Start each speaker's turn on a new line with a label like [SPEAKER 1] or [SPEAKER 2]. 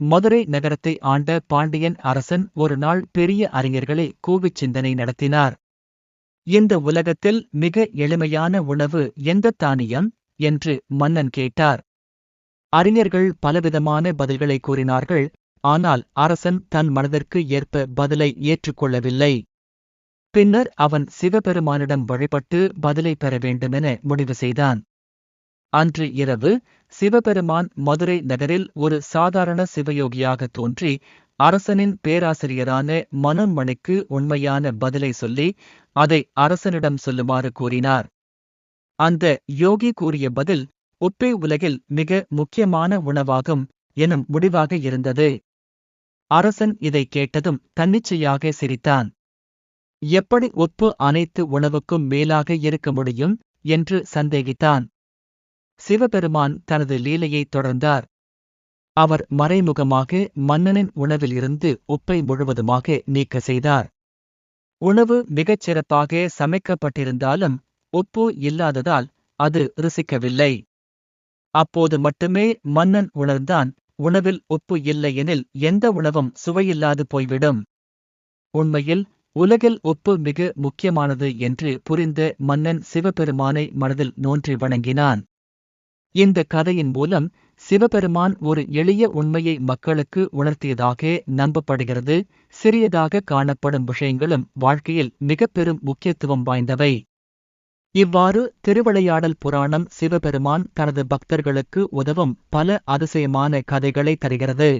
[SPEAKER 1] மதுரை நகரத்தை ஆண்ட பாண்டியன் அரசன் ஒரு நாள் பெரிய அறிஞர்களை கூவிச் சிந்தனை நடத்தினார். இந்த உலகத்தில் மிக எளிமையான உணவு எந்த தானியம் என்று மன்னன் கேட்டார். அறிஞர்கள் பலவிதமான பதில்களை கூறினார்கள். ஆனால் அரசன் தன் மனதிற்கு ஏற்ப பதிலை ஏற்றுக்கொள்ளவில்லை. பின்னர் அவன் சிவபெருமானிடம் வழிபட்டு பதிலை பெற வேண்டுமென முடிவு செய்தான். அன்று இரவு சிவபெருமான் மதுரை நகரில் ஒரு சாதாரண சிவயோகியாக தோன்றி அரசனின் பேராசிரியரான மனோன்மணிக்கு உண்மையான பதிலை சொல்லி அதை அரசனிடம் சொல்லுமாறு கூறினார். அந்த யோகி கூறிய பதில் உப்பே உலகில் மிக முக்கியமான உணவாகும் எனும் முடிவாக இருந்தது. அரசன் இதை கேட்டதும் தன்னிச்சையாக சிரித்தான். எப்படி உப்பு அனைத்து உணவுக்கும் மேலாக இருக்க முடியும் என்று சந்தேகித்தான். சிவபெருமான் தனது லீலையை தொடர்ந்தார். அவர் மறைமுகமாக மன்னனின் உணவில் இருந்து உப்பை முழுவதுமாக நீக்க செய்தார். உணவு மிகச் சிறப்பாக சமைக்கப்பட்டிருந்தாலும் உப்பு இல்லாததால் அது ருசிக்கவில்லை. அப்போது மட்டுமே மன்னன் உணர்ந்தான், உணவில் உப்பு இல்லையெனில் எந்த உணவும் சுவையில்லாது போய்விடும். உண்மையில் உலகில் உப்பு மிக முக்கியமானது என்று புரிந்த மன்னன் சிவபெருமானை மனதில் நோன்றி வணங்கினான். இந்த கதையின் மூலம் சிவபெருமான் ஒரு எளிய உண்மையை மக்களுக்கு உணர்த்தியதாக நம்பப்படுகிறது. சிறியதாக காணப்படும் விஷயங்களும் வாழ்க்கையில் மிக பெரும் முக்கியத்துவம் வாய்ந்தவை. இவ்வாறு திருவிளையாடல் புராணம் சிவபெருமான் தனது பக்தர்களுக்கு உதவும் பல அதிசயமான கதைகளை தருகிறது.